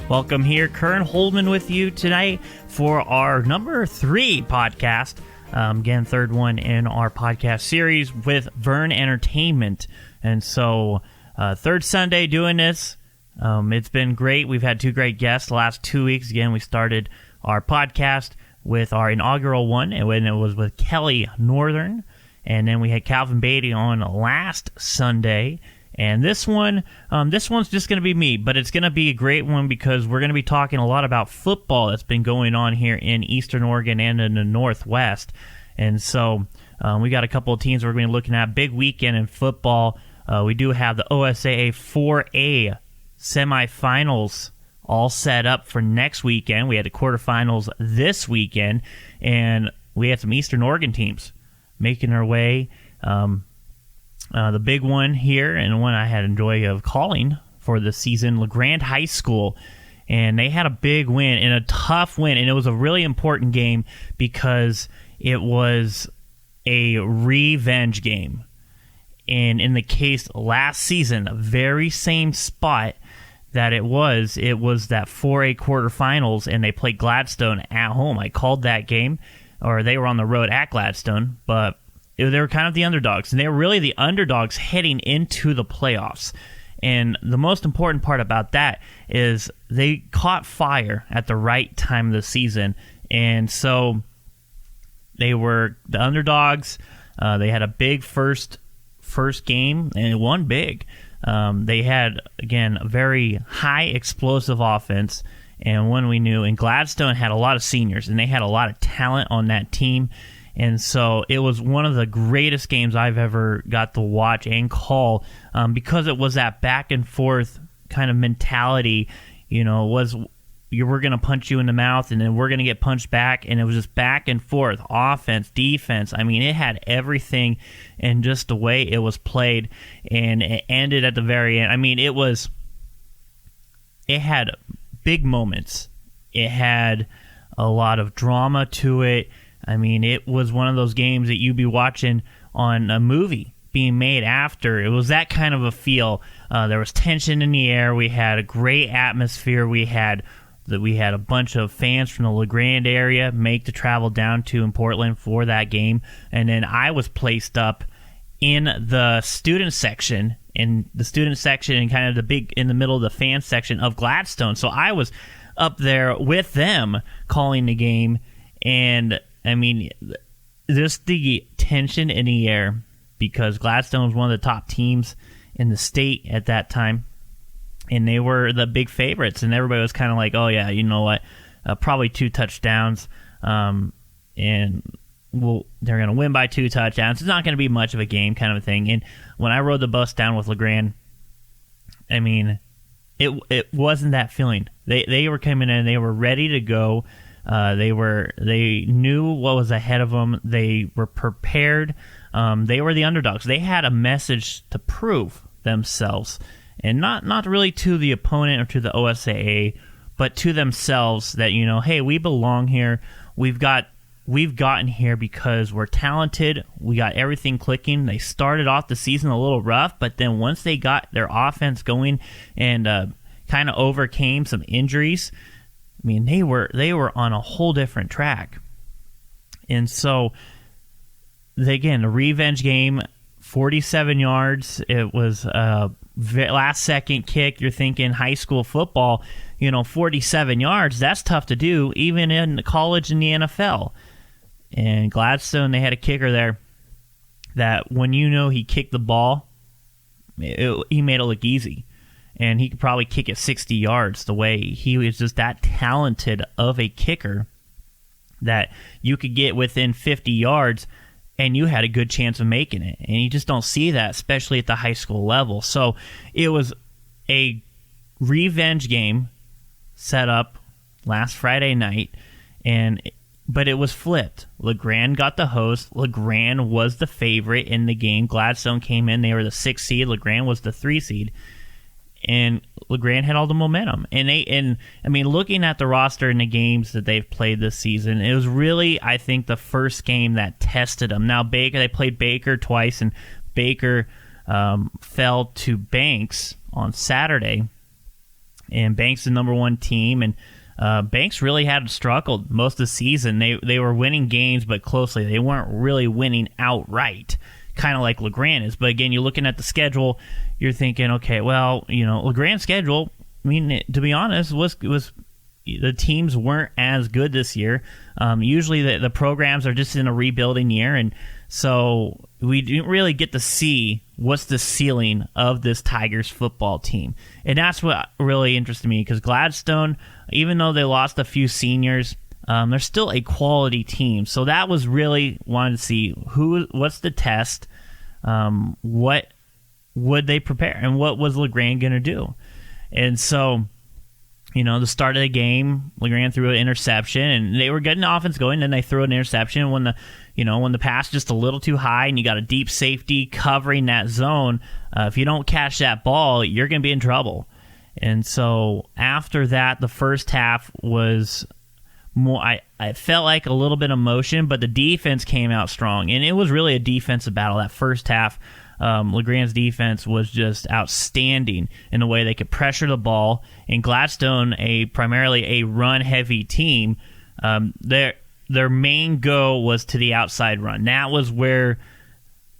Welcome here, Curran Holman with you tonight for our number 3 podcast. Again, third one in our podcast series with Vern Entertainment. And so, third Sunday doing this. It's been great. We've had 2 great guests the last 2 weeks. Again, we started our podcast with our inaugural one, and when it was with Kelly Northern. And then we had Calvin Beatty on last Sunday. And this one's just going to be me, but it's going to be a great one because we're going to be talking a lot about football that's been going on here in Eastern Oregon and in the Northwest. And so we got a couple of teams we're going to be looking at. Big weekend in football. We do have the OSAA 4A semifinals all set up for next weekend. We had the quarterfinals this weekend, and we had some Eastern Oregon teams making their way. The big one here, and one I had enjoy of calling for the season, Grande HS School, and they had a big win and a tough win, and it was a really important game because it was a revenge game. And in the case last season, the very same spot that it was that 4A quarterfinals, and they played Gladstone at home. I called that game, or they were on the road at Gladstone, but they were kind of the underdogs, and they were really the underdogs heading into the playoffs. And the most important part about that is they caught fire at the right time of the season. And so they were the underdogs. They had a big first game, and it won big. They had, again, a very high explosive offense, and one we knew. And Gladstone had a lot of seniors, and they had a lot of talent on that team. And so it was one of the greatest games I've ever got to watch and call because it was that back and forth kind of mentality. You know, we're going to punch you in the mouth, and then we're going to get punched back, and it was just back and forth, offense, defense. I mean, it had everything, and just the way it was played, and it ended at the very end. I mean, it had big moments. It had a lot of drama to it. I mean, it was one of those games that you'd be watching on a movie being made after. It was that kind of a feel. There was tension in the air. We had a great atmosphere. We had a bunch of fans from the La Grande area make the travel down to in Portland for that game. And then I was placed up in the student section, and kind of in the middle of the fan section of Gladstone. So I was up there with them calling the game, and I mean, just the tension in the air because Gladstone was one of the top teams in the state at that time, and they were the big favorites, and everybody was kind of like, oh, yeah, you know what, probably 2 touchdowns, and they're going to win by 2 touchdowns. It's not going to be much of a game kind of a thing. And when I rode the bus down with La Grande, I mean, it wasn't that feeling. They were coming in, they were ready to go. They knew what was ahead of them. They were prepared. They were the underdogs. They had a message to prove themselves, and not really to the opponent or to the OSAA, but to themselves that, you know, hey, we belong here. We've gotten here because we're talented. We got everything clicking. They started off the season a little rough, but then once they got their offense going and kind of overcame some injuries, I mean, they were on a whole different track. And so, again, a revenge game, 47 yards. It was a last-second kick. You're thinking high school football, 47 yards, that's tough to do, even in college and the NFL. And Gladstone, they had a kicker there that when he kicked the ball, he made it look easy. And he could probably kick it 60 yards the way he was just that talented of a kicker that you could get within 50 yards and you had a good chance of making it. And you just don't see that, especially at the high school level. So it was a revenge game set up last Friday night, but it was flipped. La Grande got the host. La Grande was the favorite in the game. Gladstone came in. They were the 6th seed. La Grande was the 3 seed. And La Grande had all the momentum. And I mean, looking at the roster and the games that they've played this season, it was really, I think, the first game that tested them. Now, they played Baker twice, and Baker fell to Banks on Saturday. and Banks the number one team, and Banks really had struggled most of the season. They were winning games, but closely. They weren't really winning outright, kind of like LeGrand is. But again, you're looking at the schedule, you're thinking, okay, well, LeGrand's schedule, I mean, to be honest, was the teams weren't as good this year. Usually the programs are just in a rebuilding year, and so we didn't really get to see what's the ceiling of this Tigers football team. And that's what really interested me, because Gladstone, even though they lost a few seniors, they're still a quality team. So that was really wanted to see what's the test, what would they prepare, and what was LeGrand going to do. And so, the start of the game, LeGrand threw an interception, and they were getting the offense going. Then they threw an interception when the pass just a little too high, and you got a deep safety covering that zone. If you don't catch that ball, you're going to be in trouble. And so after that, the first half was more. I felt like a little bit of motion, but the defense came out strong, and it was really a defensive battle. That first half, LeGrand's defense was just outstanding in the way they could pressure the ball. And Gladstone, primarily a run-heavy team, their main go was to the outside run. That was where,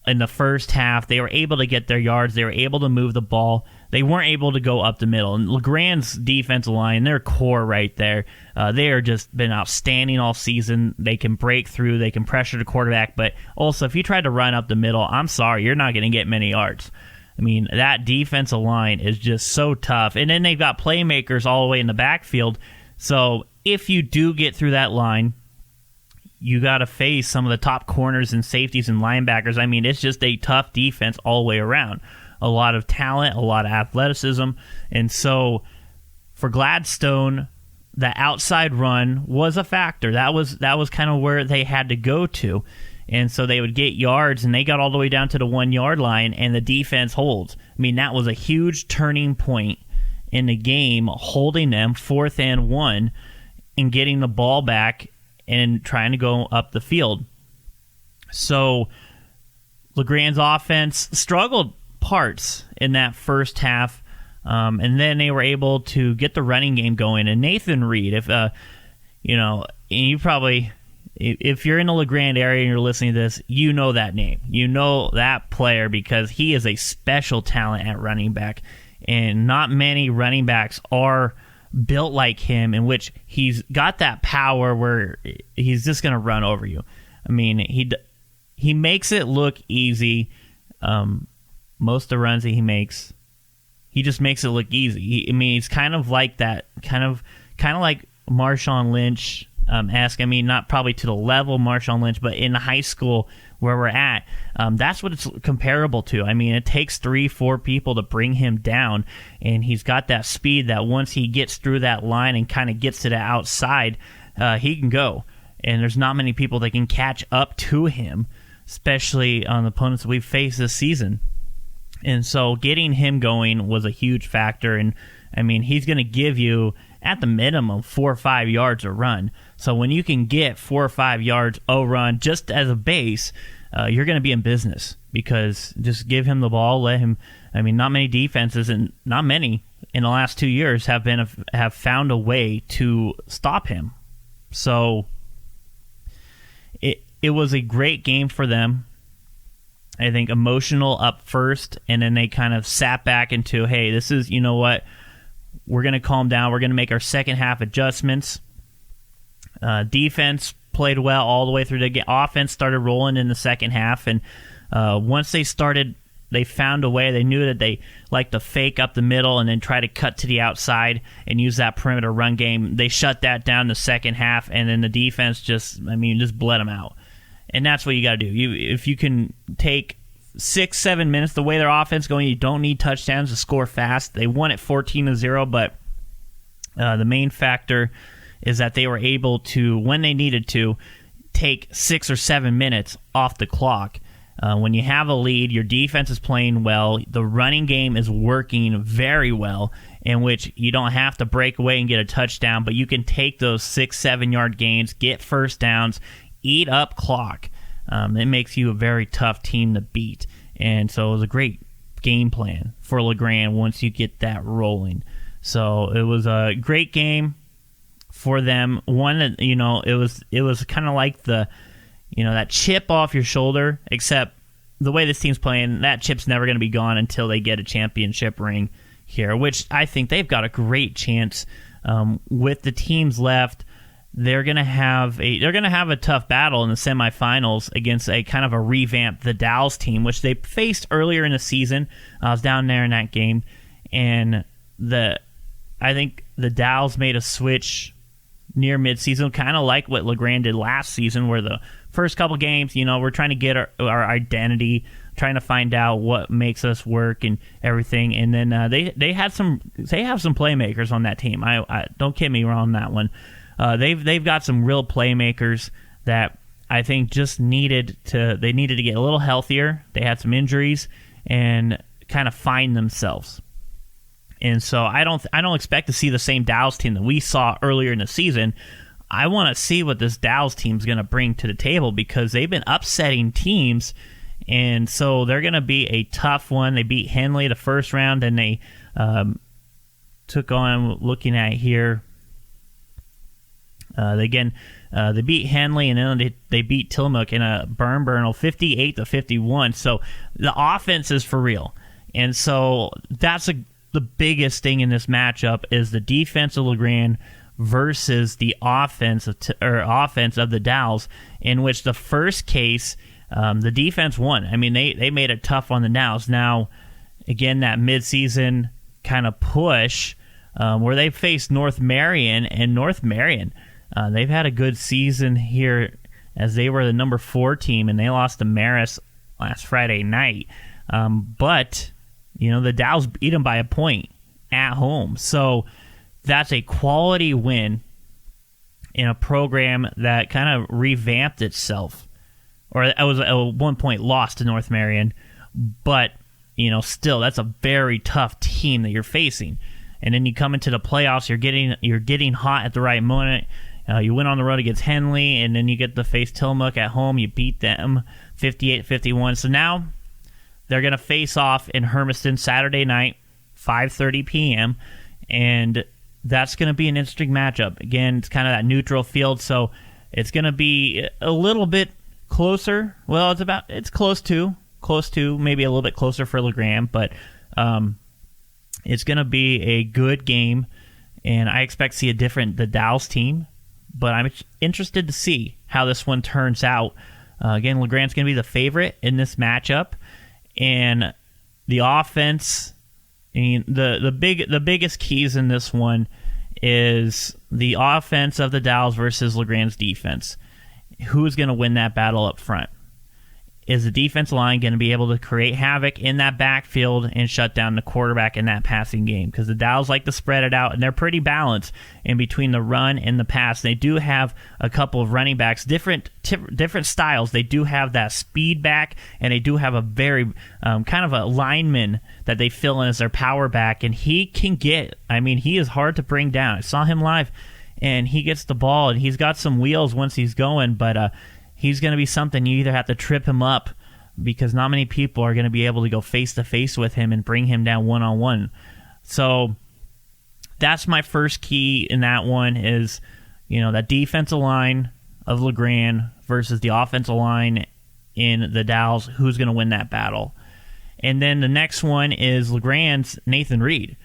in the first half, they were able to get their yards. They were able to move the ball. They weren't able to go up the middle. And LeGrand's defensive line, their core right there, they are just been outstanding all season. They can break through. They can pressure the quarterback. But also, if you try to run up the middle, I'm sorry, you're not going to get many yards. I mean, that defensive line is just so tough. And then they've got playmakers all the way in the backfield. So if you do get through that line, you got to face some of the top corners and safeties and linebackers. I mean, it's just a tough defense all the way around. A lot of talent, a lot of athleticism. And so for Gladstone, the outside run was a factor. That was kind of where they had to go to. And so they would get yards, and they got all the way down to the 1 yard line, and the defense holds. I mean, that was a huge turning point in the game, holding them 4th and 1 and getting the ball back and trying to go up the field. So LeGrand's offense struggled parts in that first half, and then they were able to get the running game going. And Nathan Reed, if you probably, if you're in the LeGrand area and you're listening to this, you know that name. You know that player because he is a special talent at running back, and not many running backs are built like him, in which he's got that power where he's just going to run over you. I mean, he makes it look easy. Most of the runs that he makes, he just makes it look easy. He's kind of like that, kind of like Marshawn Lynch esque. I mean, not probably to the level of Marshawn Lynch, but in high school where we're at, that's what it's comparable to. I mean, it takes 3-4 people to bring him down, and he's got that speed that once he gets through that line and kind of gets to the outside, he can go. And there's not many people that can catch up to him, especially on the opponents we've faced this season. And so getting him going was a huge factor. And, I mean, he's going to give you, at the minimum, 4 or 5 yards a run. So when you can get 4 or 5 yards a run just as a base, you're going to be in business, because just give him the ball, let him. I mean, not many defenses, and not many in the last 2 years have found a way to stop him. So it was a great game for them. I think emotional up first, and then they kind of sat back into, hey, this is, you know what, we're going to calm down. We're going to make our second half adjustments. Defense played well all the way through the game. Offense started rolling in the second half, and once they found a way. They knew that they like to fake up the middle and then try to cut to the outside and use that perimeter run game. They shut that down the second half, and then the defense just bled them out. And that's what you got to do. If you can take 6-7 minutes, the way their offense going, you don't need touchdowns to score fast. They won at 14-0, but the main factor is that they were able to, when they needed to, take 6 or 7 minutes off the clock. When you have a lead, your defense is playing well, the running game is working very well, in which you don't have to break away and get a touchdown, but you can take those 6-7 yard gains, get first downs, eat up clock. It makes you a very tough team to beat. And so it was a great game plan for LeGrand once you get that rolling. So it was a great game for them. One that, it was kind of like that chip off your shoulder, except the way this team's playing, that chip's never going to be gone until they get a championship ring here, which I think they've got a great chance with the teams left. They're going to have a tough battle in the semifinals against a kind of a revamped the Dalles team, which they faced earlier in the season. I was down there in that game, and I think the Dalles made a switch near midseason, kind of like what LeGrand did last season, where the first couple games, we're trying to get our identity, trying to find out what makes us work and everything. And then they have some playmakers on that team. I don't get me wrong on that one. They've got some real playmakers that I think just needed to get a little healthier. They had some injuries and kind of find themselves. And so I don't expect to see the same Dalles team that we saw earlier in the season. I want to see what this Dalles team's going to bring to the table, because they've been upsetting teams, and so they're going to be a tough one. They beat Henley the first round, and they took on, looking at here, they beat Henley, and then they beat Tillamook in a burn 58-51. So the offense is for real, and so that's the biggest thing in this matchup is the defense of LeGrand versus the offense of the Dalles, in which the first case, the defense won. I mean, they made it tough on the Dalles. Now, again, that midseason kind of push where they faced North Marion, and North Marion, they've had a good season here as they were the number 4 team, and they lost to Marist last Friday night. But the Dalles beat them by a point at home. So that's a quality win in a program that kind of revamped itself. Or it was at one point lost to North Marion. But, still, that's a very tough team that you're facing. And then you come into the playoffs, you're getting hot at the right moment. You win on the road against Henley, and then you get to face Tillamook at home. You beat them 58-51. So now they're going to face off in Hermiston Saturday night, 5:30 p.m., and that's going to be an interesting matchup. Again, it's kind of that neutral field, so it's going to be a little bit closer. Well, it's close to, maybe a little bit closer for LeGrand, but it's going to be a good game, and I expect to see the Dalles team, but I'm interested to see how this one turns out. Again, LeGrand's going to be the favorite in this matchup. And the offense, the biggest keys in this one is the offense of the Dalles versus LeGrand's defense. Who's going to win that battle up front? Is the defensive line going to be able to create havoc in that backfield and shut down the quarterback in that passing game? Because the Dalles like to spread it out, and they're pretty balanced in between the run and the pass. They do have a couple of running backs, different styles. They do have that speed back, and they do have a very kind of a lineman that they fill in as their power back, and he is hard to bring down. I saw him live, and he gets the ball, and he's got some wheels once he's going, but he's going to be something you either have to trip him up, because not many people are going to be able to go face-to-face with him and bring him down one-on-one. So that's my first key in that one is, that defensive line of LeGrand versus the offensive line in the Dalles. Who's going to win that battle? And then the next one is LeGrand's Nathan Reed.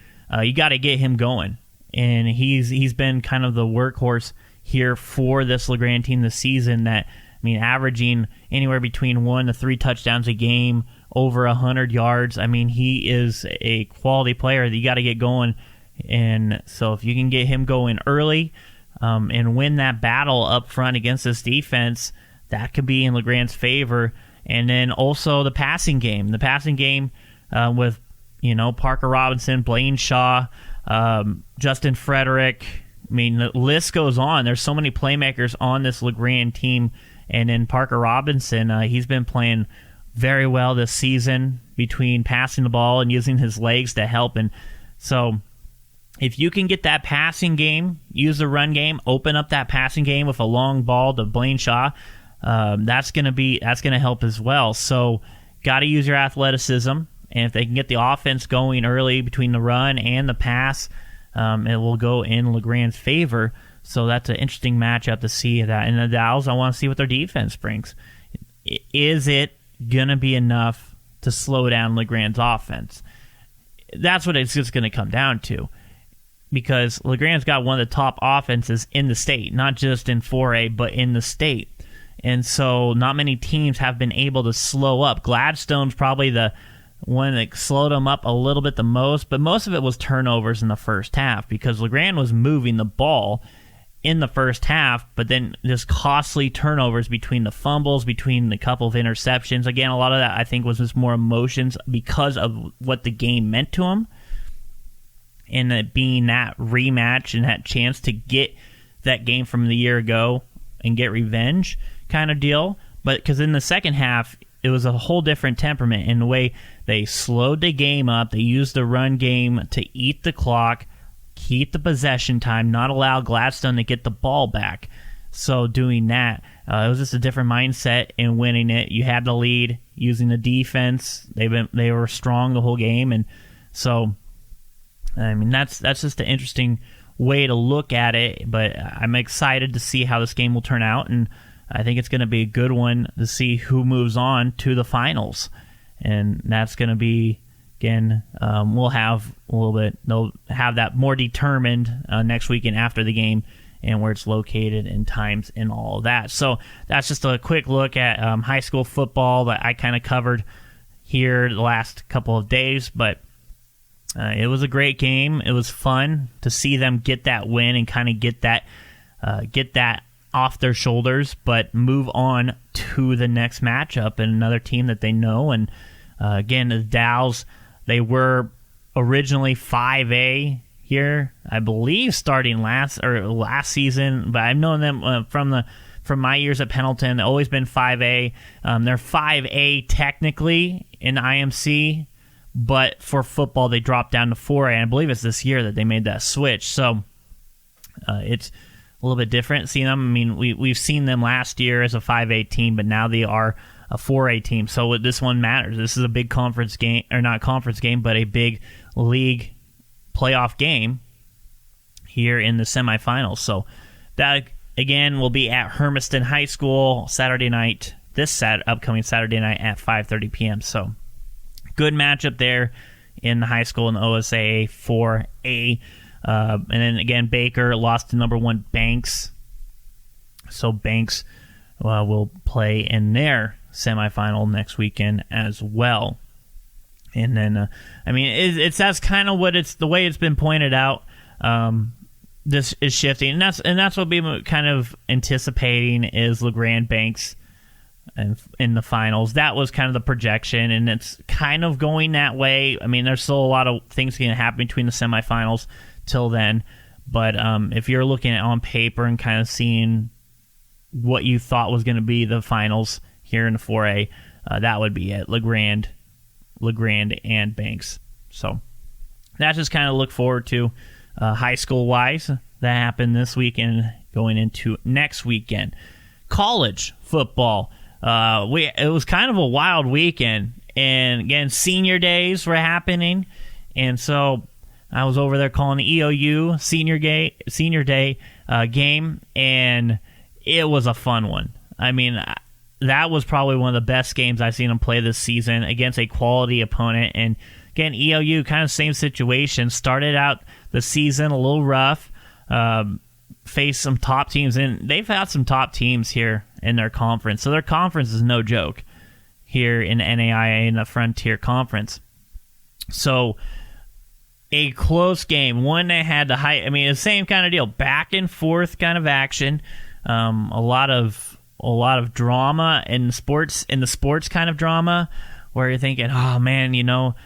You got to get him going. And he's been kind of the workhorse here for this LeGrand team this season that, averaging anywhere between 1 to 3 touchdowns a game, over 100 yards. He is a quality player that you got to get going. And so if you can get him going early and win that battle up front against this defense, that could be in LeGrand's favor. And then also the passing game. The passing game with, Parker Robinson, Blaine Shaw, Justin Frederick. The list goes on. There's so many playmakers on this LeGrand team. And then Parker Robinson, he's been playing very well this season between passing the ball and using his legs to help. And so if you can get that passing game, use the run game, open up that passing game with a long ball to Blaine Shaw, that's going to help as well. So got to use your athleticism. And if they can get the offense going early between the run and the pass, it will go in LeGrand's favor. So that's an interesting matchup to see that. And the Dows, I want to see what their defense brings. Is it going to be enough to slow down LeGrand's offense? That's what it's just going to come down to. Because LeGrand's got one of the top offenses in the state, not just in 4A, but in the state. And so not many teams have been able to slow up. Gladstone's probably the one that slowed them up a little bit the most, but most of it was turnovers in the first half because LeGrand was moving the ball in the first half, but then just costly turnovers between the fumbles, between the couple of interceptions. Again, a lot of that I think was just more emotions because of what the game meant to him, and it being that rematch and that chance to get that game from the year ago and get revenge kind of deal. But because in the second half, it was a whole different temperament in the way they slowed the game up. They used the run game to eat the clock, keep the possession time, not allow Gladstone to get the ball back. So doing that, it was just a different mindset in winning it. You had the lead using the defense. They were strong the whole game, and so I mean that's just an interesting way to look at it. But I'm excited to see how this game will turn out, and I think it's going to be a good one to see who moves on to the finals, and that's going to be. Again, we'll have a little bit. They'll have that more determined next weekend after the game and where it's located and times and all of that. So that's just a quick look at high school football that I kind of covered here the last couple of days. But it was a great game. It was fun to see them get that win and kind of get that off their shoulders, but move on to the next matchup and another team that they know. And again, the Dows. They were originally 5A here, I believe, starting last season. But I've known them from my years at Pendleton. They've always been 5A. They're 5A technically in IMC, but for football they dropped down to 4A. And I believe it's this year that they made that switch. So it's a little bit different seeing them. I mean, we've seen them last year as a 5A team, but now they are a 4A team. So this one matters. This is a big conference game, or not conference game, but a big league playoff game here in the semifinals. So that, again, will be at Hermiston High School Saturday night, upcoming Saturday night at 5:30 p.m. So good matchup there in the high school in the OSAA 4A. And then, again, Baker lost to number 1 Banks. So Banks will play in their semifinal next weekend as well. And then, I mean, that's kind of what the way it's been pointed out. This is shifting, and that's what we're kind of anticipating is LeGrand Banks in the finals. That was kind of the projection, and it's kind of going that way. I mean, there's still a lot of things going to happen between the semifinals till then, but if you're looking at on paper and kind of seeing what you thought was going to be the finals here in the 4A, that would be it. LeGrand and Banks. So that's just kind of look forward to high school wise that happened this weekend going into next weekend. College football. It was kind of a wild weekend, and again, senior days were happening, and so I was over there calling the EOU senior day game, and it was a fun one. I mean, that was probably one of the best games I've seen them play this season against a quality opponent. And again, EOU, kind of same situation. Started out the season a little rough, faced some top teams, and they've had some top teams here in their conference. So their conference is no joke here in NAIA in the Frontier Conference. So a close game, one that had the high. I mean, the same kind of deal, back and forth kind of action. A lot of drama in the sports kind of drama, where you're thinking, oh man,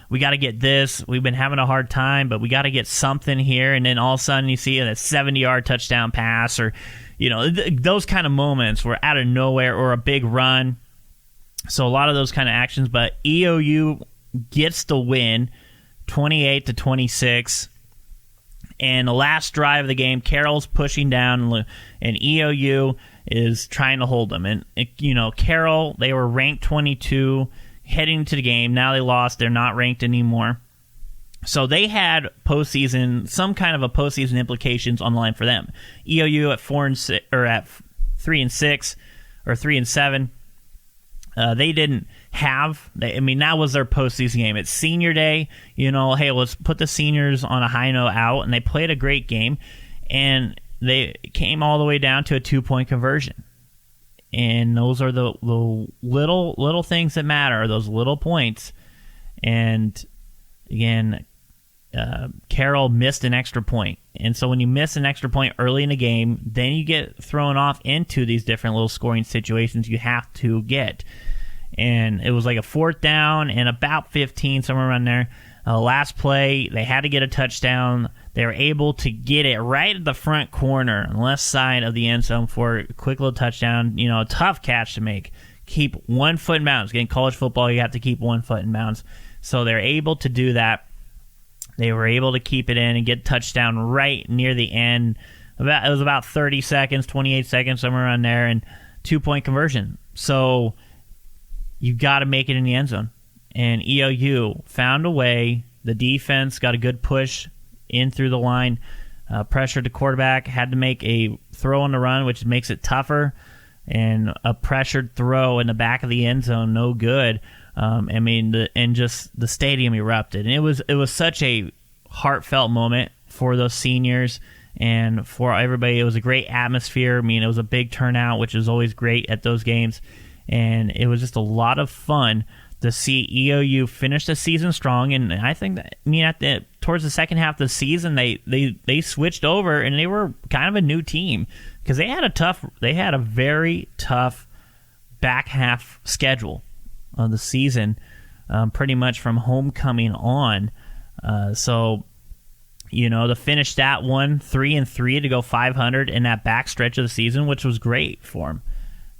we got to get this. We've been having a hard time, but we got to get something here. And then all of a sudden you see a 70-yard touchdown pass, or those kind of moments were out of nowhere, or a big run. So a lot of those kind of actions, but EOU gets the win, 28-26. And the last drive of the game, Carroll's pushing down, and EOU is trying to hold them. And, Carroll, they were ranked 22 heading to the game. Now they lost. They're not ranked anymore. So they had some kind of a postseason implications on the line for them. EOU at 4-6 or at 3-6 or 3-7. They didn't have. That was their postseason game. It's senior day. Hey, let's put the seniors on a high note out, and they played a great game, and they came all the way down to a 2-point conversion. And those are the little things that matter, those little points. And again, Carroll missed an extra point. And so when you miss an extra point early in the game, then you get thrown off into these different little scoring situations you have to get. And it was like a 4th down and about 15, somewhere around there. Last play, they had to get a touchdown. They were able to get it right at the front corner on the left side of the end zone for a quick little touchdown. A tough catch to make. Keep 1 foot in bounds. Again, college football, you have to keep 1 foot in bounds. So they're able to do that. They were able to keep it in and get touchdown right near the end. It was about 30 seconds, 28 seconds, somewhere around there, and 2-point conversion. So you got to make it in the end zone. And EOU found a way. The defense got a good push in through the line, pressured the quarterback, had to make a throw on the run, which makes it tougher, and a pressured throw in the back of the end zone, no good. And just the stadium erupted, and it was such a heartfelt moment for those seniors and for everybody. It was a great atmosphere. It was a big turnout, which is always great at those games, and it was just a lot of fun to see EOU finish the season strong. And I think that towards the second half of the season, they switched over and they were kind of a new team because they had a very tough back half schedule of the season, pretty much from homecoming on. So to finish that one 3-3 to go 500 in that back stretch of the season, which was great for them.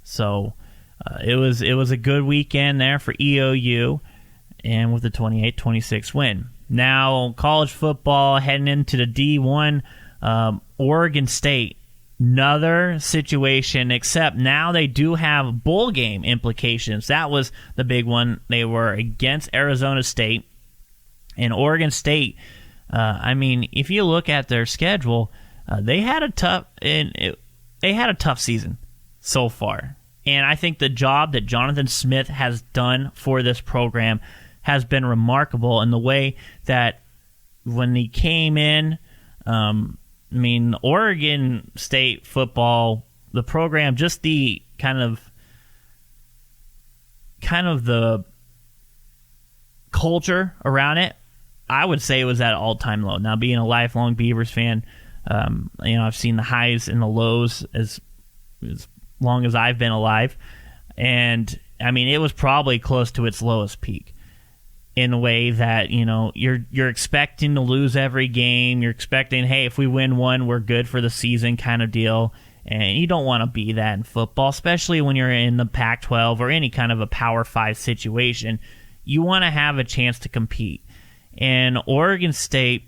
So it was a good weekend there for EOU, and with the 28-26 win. Now college football heading into the D1, Oregon State. Another situation, except now they do have bowl game implications. That was the big one. They were against Arizona State, and Oregon State. If you look at their schedule, they had a tough season so far. And I think the job that Jonathan Smith has done for this program has been remarkable in the way that when he came in. Oregon State football, the program, just the kind of the culture around it, I would say it was at an all-time low. Now, being a lifelong Beavers fan, I've seen the highs and the lows as long as I've been alive, and it was probably close to its lowest peak. In a way that you're expecting to lose every game. You're expecting, hey, if we win one, we're good for the season kind of deal. And you don't want to be that in football, especially when you're in the Pac-12 or any kind of a Power 5 situation. You want to have a chance to compete. And Oregon State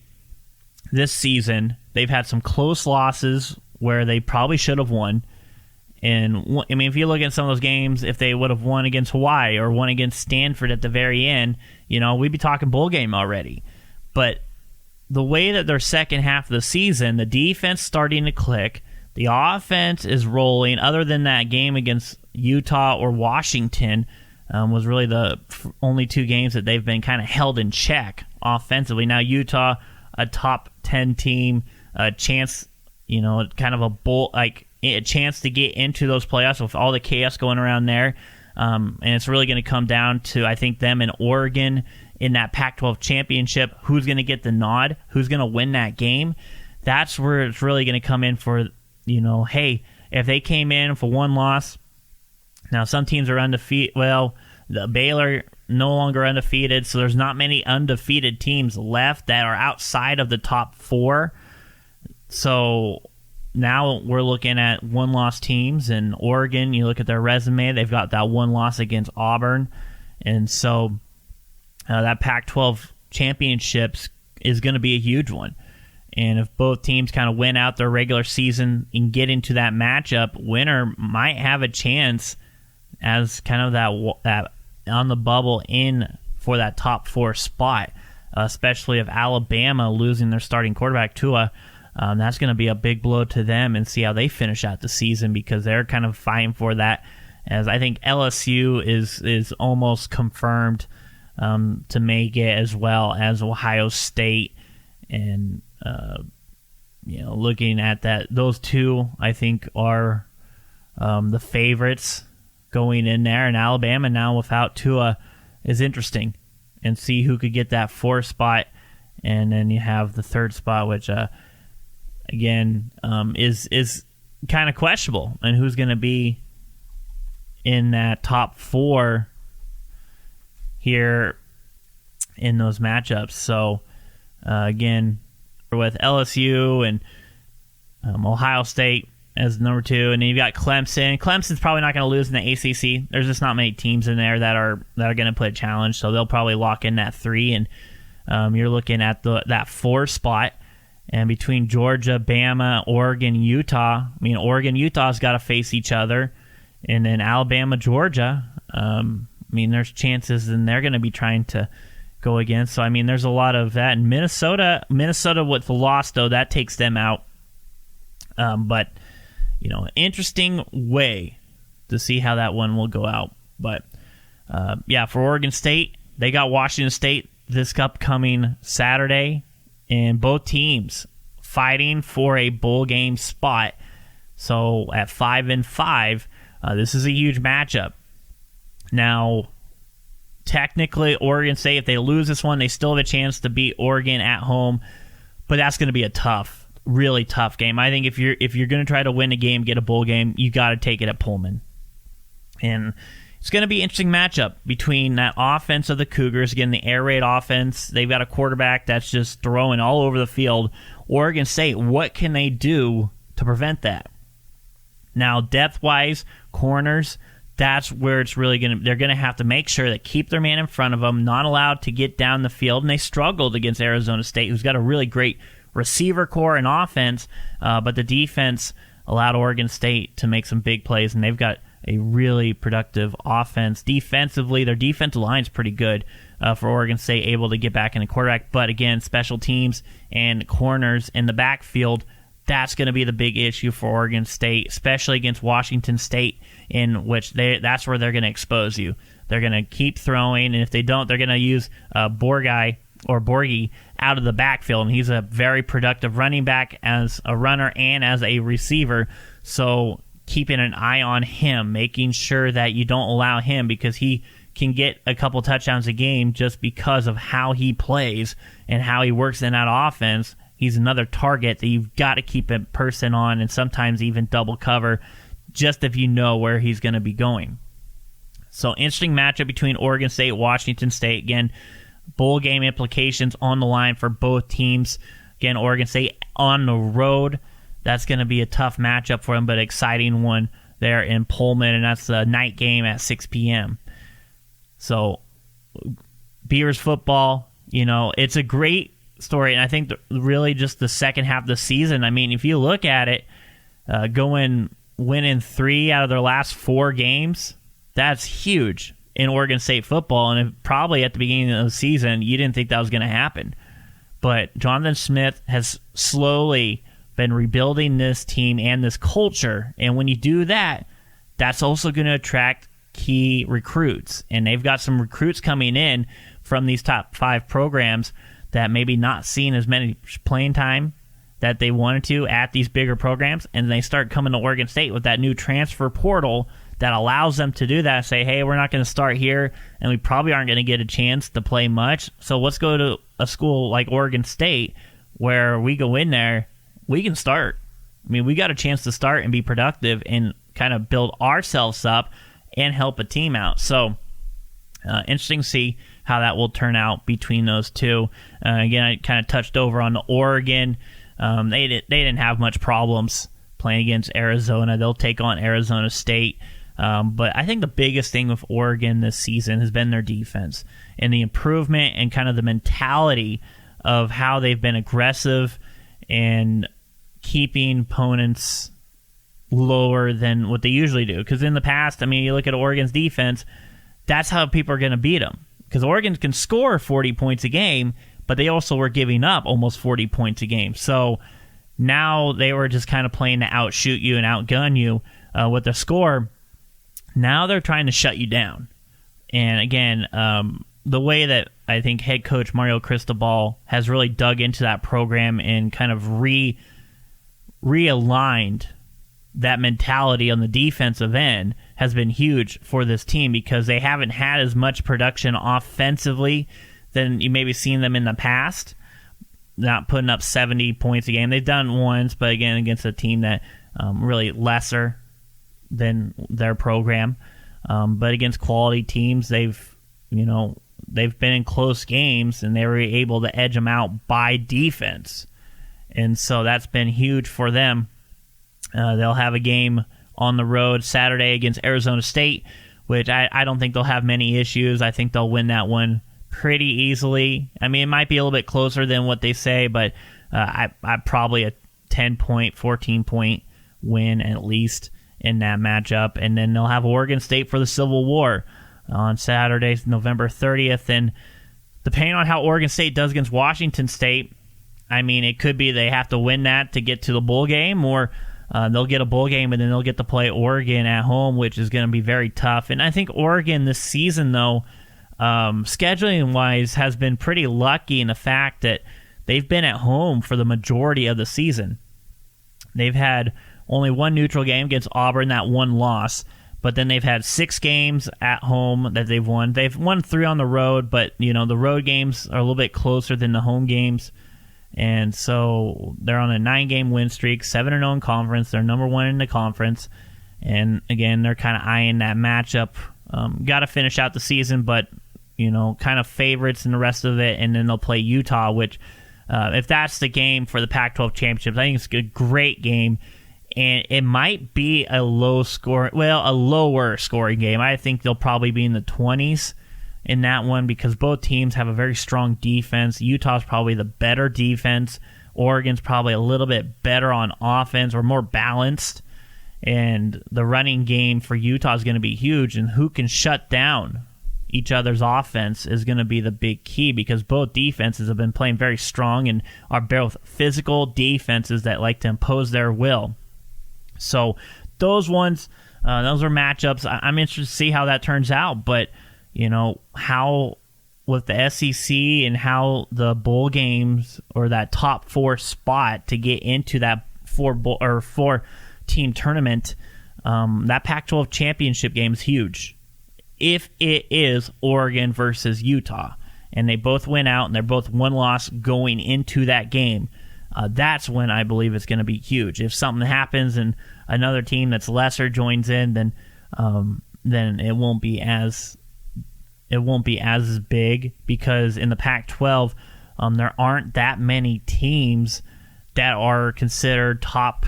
this season, they've had some close losses where they probably should have won. And if you look at some of those games, if they would have won against Hawaii or won against Stanford at the very end, we'd be talking bowl game already. But the way that their second half of the season, the defense starting to click, the offense is rolling. Other than that game against Utah or Washington, was really the only 2 games that they've been kind of held in check offensively. Now Utah, a top 10 team, a chance, kind of a bowl, a chance to get into those playoffs with all the chaos going around there. And it's really going to come down to, I think, them and Oregon in that Pac-12 championship. Who's going to get the nod? Who's going to win that game? That's where it's really going to come in for, hey, if they came in for one loss. Now, some teams are undefeated. Well, the Baylor no longer undefeated, so there's not many undefeated teams left that are outside of the top 4. So now we're looking at one-loss teams, and Oregon, you look at their resume, they've got that one loss against Auburn. And so that Pac-12 championships is going to be a huge one. And if both teams kind of win out their regular season and get into that matchup, winner might have a chance as kind of that on the bubble in for that top 4 spot. especially of Alabama losing their starting quarterback, Tua. That's going to be a big blow to them, and see how they finish out the season, because they're kind of fighting for that. As I think LSU is almost confirmed to make it, as well as Ohio State. And looking at that, those two I think are the favorites going in there. And Alabama now without Tua is interesting, and see who could get that 4th spot. And then you have the 3rd spot, which again is kind of questionable, and who's going to be in that top 4 here in those matchups. So again, with LSU and Ohio State as number 2, and then you've got Clemson. Clemson's probably not going to lose in the ACC. There's just not many teams in there that are going to play a challenge, so they'll probably lock in that 3. And you're looking at that 4 spot. And between Georgia, Bama, Oregon, Utah, Utah's got to face each other. And then Alabama, Georgia, there's chances, and they're going to be trying to go against. So, there's a lot of that. And Minnesota with the loss, though, that takes them out. But, interesting way to see how that one will go out. But, for Oregon State, they got Washington State this upcoming Saturday, and both teams fighting for a bowl game spot. So, at 5-5, this is a huge matchup. Now, technically, Oregon State, if they lose this one, they still have a chance to beat Oregon at home, but that's going to be a really tough game. I think if you're going to try to win a game, get a bowl game, you got to take it at Pullman. And it's going to be an interesting matchup between that offense of the Cougars, again, the air raid offense. They've got a quarterback that's just throwing all over the field. Oregon State, what can they do to prevent that? Now, depth-wise, corners, that's where it's really they're going to have to make sure that keep their man in front of them, not allowed to get down the field. And they struggled against Arizona State, who's got a really great receiver core and offense, but the defense allowed Oregon State to make some big plays, and they've got a really productive offense. Defensively, their defensive line's pretty good for Oregon State, able to get back in the quarterback. But again, special teams and corners in the backfield, that's going to be the big issue for Oregon State, especially against Washington State, in which that's where they're going to expose you. They're going to keep throwing, and if they don't, they're going to use Borghi out of the backfield, and he's a very productive running back as a runner and as a receiver. So keeping an eye on him, making sure that you don't allow him, because he can get a couple touchdowns a game just because of how he plays and how he works in that offense. He's another target that you've got to keep a person on, and sometimes even double cover, just if you know where he's going to be going. So, interesting matchup between Oregon State and Washington State. Again, bowl game implications on the line for both teams. Again, Oregon State on the road. That's going to be a tough matchup for them, but exciting one there in Pullman, and that's the night game at 6 p.m. So, Beavers football, it's a great story, and I think really just the second half of the season, if you look at it, winning 3 out of their last 4 games, that's huge in Oregon State football, and probably at the beginning of the season, you didn't think that was going to happen. But Jonathan Smith has slowly been rebuilding this team and this culture, and when you do that, that's also going to attract key recruits, and they've got some recruits coming in from these top 5 programs that maybe not seeing as many playing time that they wanted to at these bigger programs, and they start coming to Oregon State with that new transfer portal that allows them to do that, say, hey, we're not going to start here, and we probably aren't going to get a chance to play much, so let's go to a school like Oregon State where we go in there, we can start. We got a chance to start and be productive and kind of build ourselves up and help a team out. So, interesting to see how that will turn out between those two. Again, I kind of touched over on the Oregon. They didn't have much problems playing against Arizona. They'll take on Arizona State. But I think the biggest thing with Oregon this season has been their defense and the improvement and kind of the mentality of how they've been aggressive and keeping opponents lower than what they usually do. Because in the past, you look at Oregon's defense, that's how people are going to beat them. Because Oregon can score 40 points a game, but they also were giving up almost 40 points a game. So now they were just kind of playing to outshoot you and outgun you with their score. Now they're trying to shut you down. And again, the way that I think head coach Mario Cristobal has really dug into that program and kind of realigned that mentality on the defensive end has been huge for this team, because they haven't had as much production offensively than you maybe seen them in the past. Not putting up 70 points a game. They've done once, but again, against a team that really lesser than their program. But against quality teams, they've been in close games, and they were able to edge them out by defense. And so that's been huge for them. They'll have a game on the road Saturday against Arizona State, which I don't think they'll have many issues. I think they'll win that one pretty easily. I mean, it might be a little bit closer than what they say, but I probably a 10-point, 14-point win at least in that matchup. And then they'll have Oregon State for the Civil War on Saturday, November 30th. And depending on how Oregon State does against Washington State, I mean, it could be they have to win that to get to the bowl game, or they'll get a bowl game and then they'll get to play Oregon at home, which is going to be very tough. And I think Oregon this season, though, scheduling-wise, has been pretty lucky in the fact that they've been at home for the majority of the season. They've had only one neutral game against Auburn, that one loss, but then they've had 6 games at home that they've won. They've won 3 on the road, but the road games are a little bit closer than the home games. And so they're on a 9-game win streak, 7-0 in conference. They're number 1 in the conference. And again, they're kind of eyeing that matchup. Got to finish out the season, but kind of favorites in the rest of it. And then they'll play Utah, which if that's the game for the Pac-12 championships, I think it's a great game. And it might be a lower scoring game. I think they'll probably be in the 20s in that one, because both teams have a very strong defense. Utah's probably the better defense. Oregon's probably a little bit better on offense, or more balanced. And the running game for Utah is going to be huge, and who can shut down each other's offense is going to be the big key, because both defenses have been playing very strong and are both physical defenses that like to impose their will. So those are matchups. I'm interested to see how that turns out, but how with the SEC and how the bowl games, or that top 4 spot to get into that 4-team tournament, that Pac-12 championship game is huge. If it is Oregon versus Utah, and they both win out, and they're both 1 loss going into that game, that's when I believe it's going to be huge. If something happens and another team that's lesser joins in, then it won't be as big, because in the Pac-12 there aren't that many teams that are considered top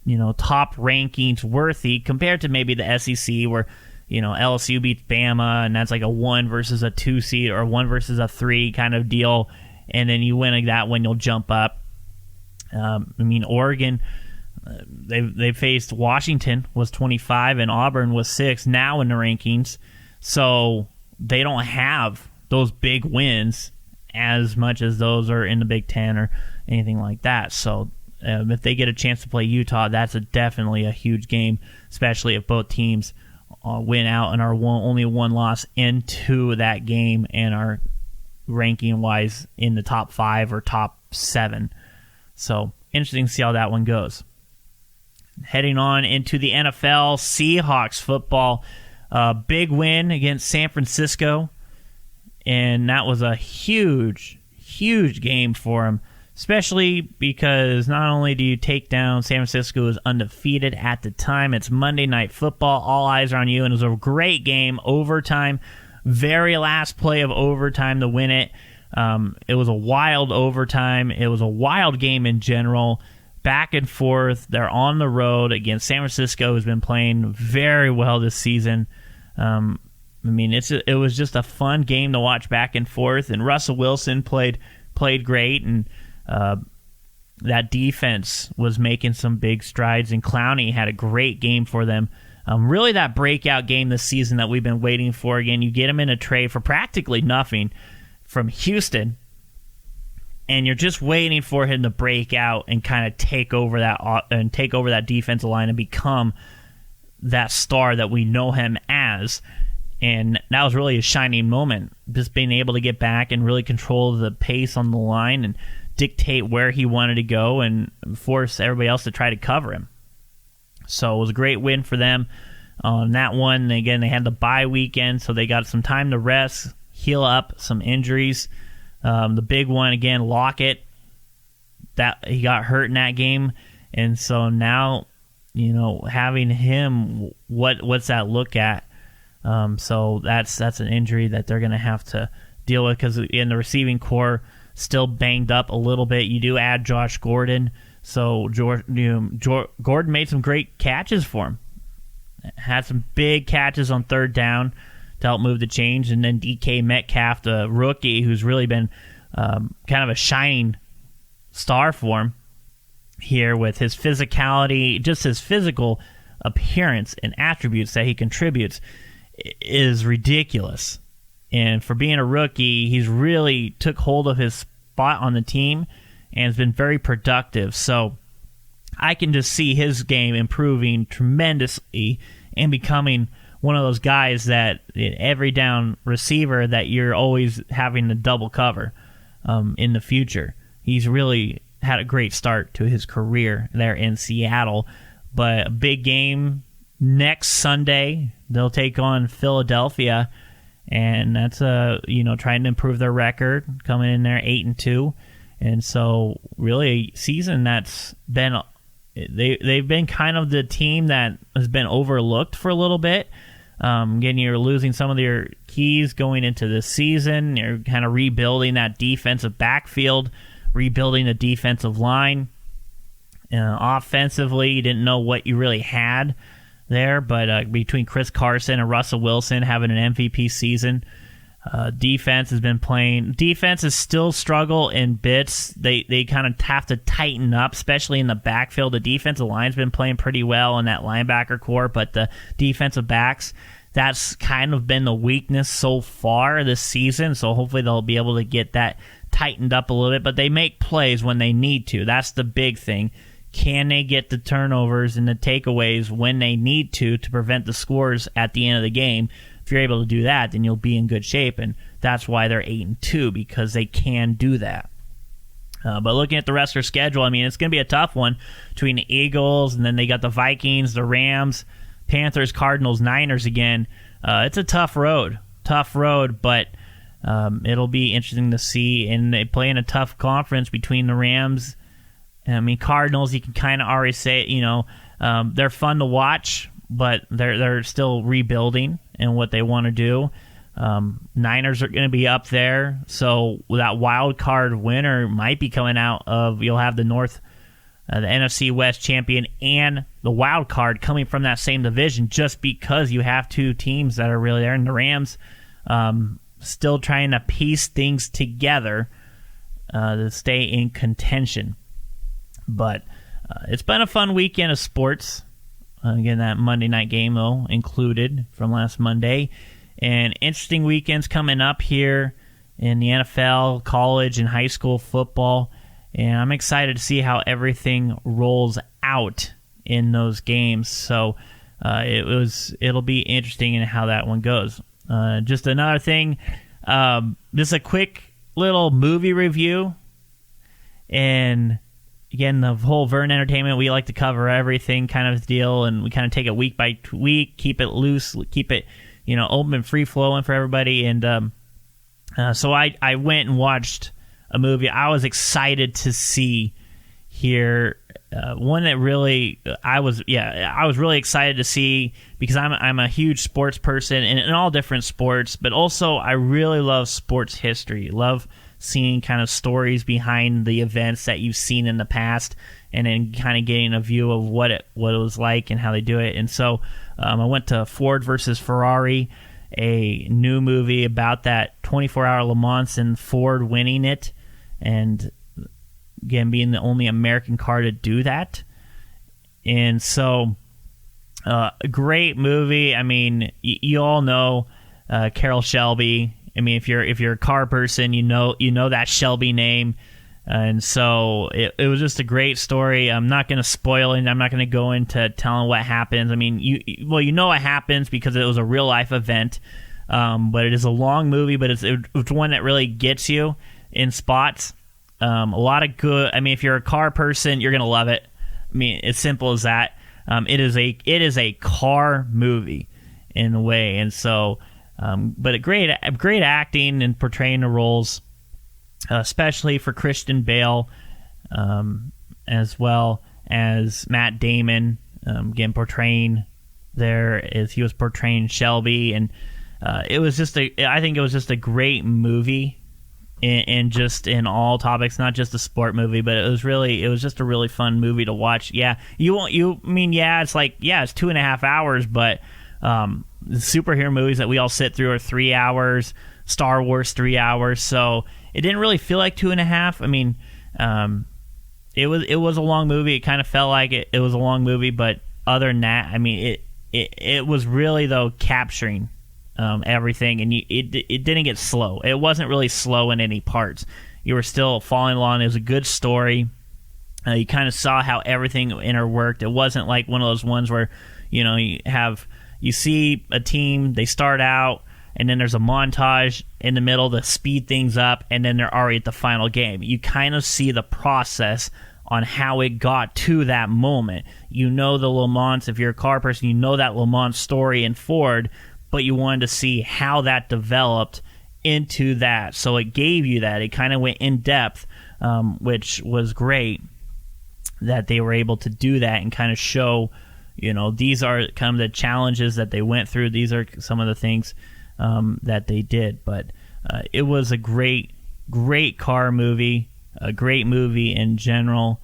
rankings worthy, compared to maybe the SEC, where LSU beats Bama, and that's like a 1 versus a 2 seed, or 1 versus a 3 kind of deal, and then you win like that when you'll jump up. Oregon, they faced Washington, was 25, and Auburn was 6 now in the rankings. So they don't have those big wins as much as those are in the Big Ten or anything like that. So if they get a chance to play Utah, that's definitely a huge game, especially if both teams win out and are only 1 loss into that game and are ranking-wise in the top 5 or top 7. So interesting to see how that one goes. Heading on into the NFL, Seahawks football. Big win against San Francisco, and that was a huge, huge game for them, especially because not only do you take down San Francisco, who was undefeated at the time, it's Monday Night Football, all eyes are on you, and it was a great game, overtime, very last play of overtime to win it. It was a wild overtime. It was a wild game in general. Back and forth. They're on the road against San Francisco, who's been playing very well this season. It was just a fun game to watch back and forth. And Russell Wilson played great, and that defense was making some big strides. And Clowney had a great game for them. Really, that breakout game this season that we've been waiting for. Again, you get him in a trade for practically nothing. from Houston, and you're just waiting for him to break out and kind of take over that defensive line and become that star that we know him as. And that was really a shining moment, just being able to get back and really control the pace on the line and dictate where he wanted to go and force everybody else to try to cover him. So it was a great win for them on that one. And again, they had the bye weekend, so they got some time to rest, heal up some injuries. The big one, again, Lockett, that he got hurt in that game. And so now, having him, what's that look at? So that's an injury that they're going to have to deal with, because in the receiving core, still banged up a little bit. You do add Josh Gordon, so Gordon made some great catches for him. Had some big catches on third down to help move the change, and then DK Metcalf, the rookie, who's really been kind of a shining star for him here with his physicality, just his physical appearance and attributes that he contributes is ridiculous. And for being a rookie, he's really took hold of his spot on the team and has been very productive. So I can just see his game improving tremendously and becoming one of those guys that every down receiver that you're always having to double cover in the future. He's really had a great start to his career there in Seattle. But a big game next Sunday. They'll take on Philadelphia, and that's trying to improve their record, coming in there 8-2, and so really a season that's been they've been kind of the team that has been overlooked for a little bit. Again, you're losing some of your keys going into this season. You're kind of rebuilding that defensive backfield, rebuilding the defensive line. Offensively, you didn't know what you really had there, but between Chris Carson and Russell Wilson having an MVP season, defense has still struggle in bits. They kind of have to tighten up, especially in the backfield. The defensive line's been playing pretty well in that linebacker core, but the defensive backs, that's kind of been the weakness so far this season, so hopefully they'll be able to get that tightened up a little bit, but they make plays when they need to. That's the big thing. Can they get the turnovers and the takeaways when they need to prevent the scores at the end of the game? If you're able to do that, then you'll be in good shape, and that's why they're 8-2, because they can do that. But looking at the rest of their schedule, it's going to be a tough one between the Eagles, and then they got the Vikings, the Rams, Panthers, Cardinals, Niners again. It's a tough road, but it'll be interesting to see. And they play in a tough conference between the Rams. Cardinals, you can kind of already say, they're fun to watch, but they're still rebuilding in what they want to do. Niners are going to be up there, so that wild card winner might be coming out of. You'll have the NFC West champion and the wild card coming from that same division, just because you have two teams that are really there. And the Rams still trying to piece things together to stay in contention. But it's been a fun weekend of sports. Again, that Monday night game, though, included from last Monday. And interesting weekends coming up here in the NFL, college, and high school football. And I'm excited to see how everything rolls out in those games. So it'll be interesting in how that one goes. Just another thing, just a quick little movie review. And again, the whole Vern Entertainment, we like to cover everything kind of deal, and we kind of take it week by week, keep it loose, keep it open and free flowing for everybody. And so I went and watched a movie I was excited to see here. One that really I was really excited to see, because I'm a huge sports person in all different sports, but also I really love sports history. Love seeing kind of stories behind the events that you've seen in the past, and then kind of getting a view of what it was like and how they do it. And so I went to Ford versus Ferrari, a new movie about that 24-hour Le Mans and Ford winning it, and again being the only American car to do that. And so a great movie. You all know Carroll Shelby I mean, if you're a car person, you know that Shelby name. And so it was just a great story. I'm not going to spoil it. I'm not going to go into telling what happens. I mean, you know what happens because it was a real life event. But it is a long movie, but it's one that really gets you in spots. A lot of good. I mean, if you're a car person, you're going to love it. I mean, as simple as that. It is a car movie in a way, and so, but a great acting and portraying the roles. Especially for Christian Bale, as well as Matt Damon, again portraying there as he was portraying Shelby, and I think it was just a great movie, in just in all topics, not just a sport movie, but it was just a really fun movie to watch. Yeah, it's 2.5 hours, but the superhero movies that we all sit through are 3 hours. Star Wars 3 hours, so it didn't really feel like 2.5. I mean, it was a long movie. It kind of felt like it was a long movie, but other than that, I mean, it was really though capturing everything, and it didn't get slow. It wasn't really slow in any parts. You were still following along. It was a good story. You kind of saw how everything interworked. It wasn't like one of those ones where you see a team, they start out, and then there's a montage in the middle to speed things up, and then they're already at the final game. You kind of see the process on how it got to that moment. You know the Le Mans, if you're a car person, you know that Le Mans story in Ford, but you wanted to see how that developed into that. So it gave you that. It kind of went in depth, which was great that they were able to do that and kind of show, these are kind of the challenges that they went through. These are some of the things that they did, but it was a great car movie, a great movie in general,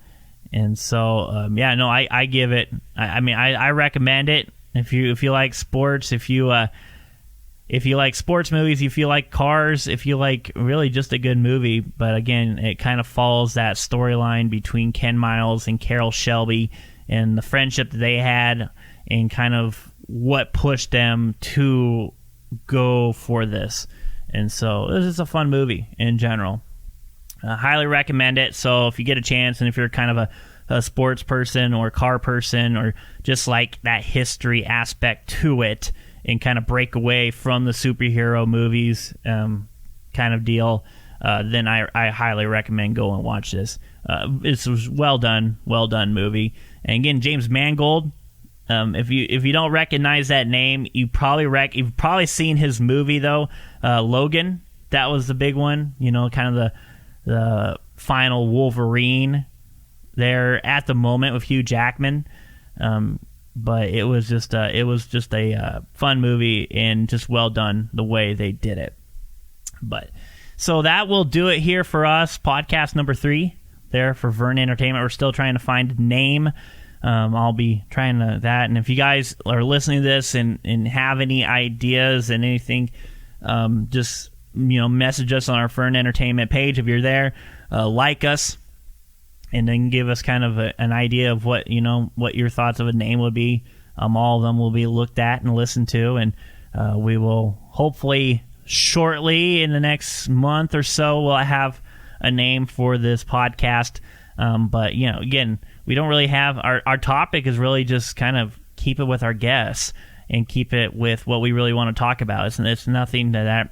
and so I give it. I recommend it if you like sports, if you like sports movies, if you like cars, if you like really just a good movie. But again, it kind of follows that storyline between Ken Miles and Carroll Shelby and the friendship that they had, and kind of what pushed them to go for this. And so this is a fun movie in general. Highly recommend it. So if you get a chance, and if you're kind of a sports person or car person, or just like that history aspect to it, and kind of break away from the superhero movies kind of deal, then I highly recommend go and watch this. It's a well done movie. And again, James Mangold. If you don't recognize that name, you've probably seen his movie though. Logan, that was the big one. Kind of the final Wolverine there at the moment with Hugh Jackman. But it was just a fun movie, and just well done the way they did it. But so that will do it here for us. Podcast number 3 there for Vern Entertainment. We're still trying to find a name. I'll be trying that, and if you guys are listening to this and have any ideas and anything, just message us on our Vern Entertainment page if you're there. Like us, and then give us kind of an idea of what your thoughts of a name would be. All of them will be looked at and listened to, and we will hopefully shortly in the next month or so we'll have a name for this podcast. But again, we don't really have our topic is really just kind of keep it with our guests and keep it with what we really want to talk about. It's nothing that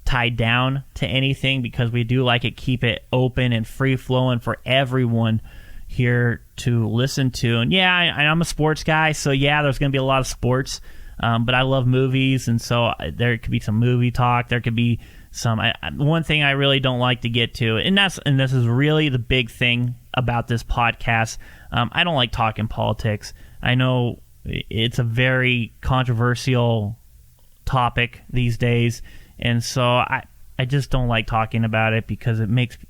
tied down to anything, because we do like it, keep it open and free flowing for everyone here to listen to. And I'm a sports guy, so there's going to be a lot of sports, but I love movies, and so there could be some movie talk. There could be some. One thing I really don't like to get to, and this is really the big thing about this podcast. I don't like talking politics. I know it's a very controversial topic these days, and so I just don't like talking about it, because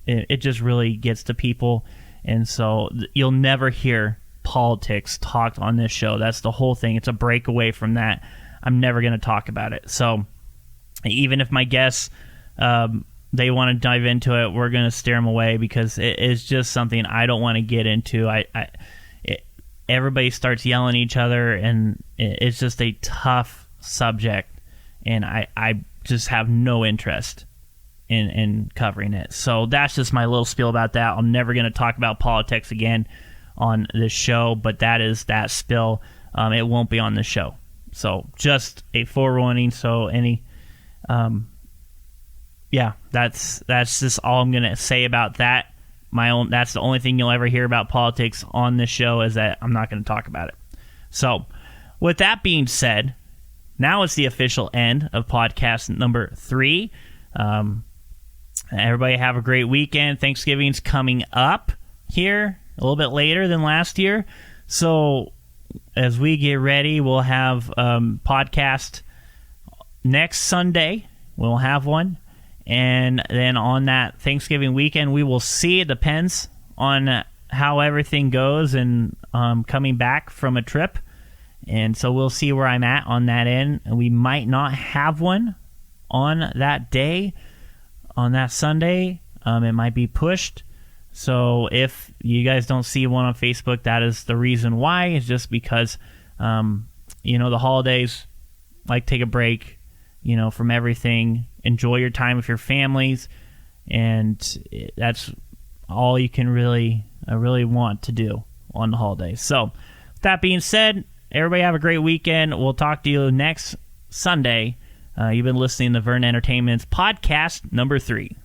it just really gets to people, and so you'll never hear politics talked on this show. That's the whole thing. It's a breakaway from that. I'm never going to talk about it. So even if my guests they want to dive into it, we're going to steer them away, because it's just something I don't want to get into. Everybody starts yelling at each other, and it's just a tough subject, and I just have no interest in covering it. So that's just my little spiel about that. I'm never going to talk about politics again on this show, but that is that spill. It won't be on the show. So just a forewarning. So that's just all I'm going to say about that. That's the only thing you'll ever hear about politics on this show, is that I'm not going to talk about it. So with that being said, now it's the official end of podcast number 3. Everybody have a great weekend. Thanksgiving's coming up here a little bit later than last year. So as we get ready, we'll have podcast next Sunday. We'll have one. And then on that Thanksgiving weekend, we will see. It depends on how everything goes and coming back from a trip. And so we'll see where I'm at on that end. And we might not have one on that day, on that Sunday. It might be pushed. So if you guys don't see one on Facebook, that is the reason why. It's just because, the holidays, like, take a break, from everything. Enjoy your time with your families. And that's all you can really want to do on the holidays. So with that being said, everybody have a great weekend. We'll talk to you next Sunday. You've been listening to Vern Entertainment's podcast number 3.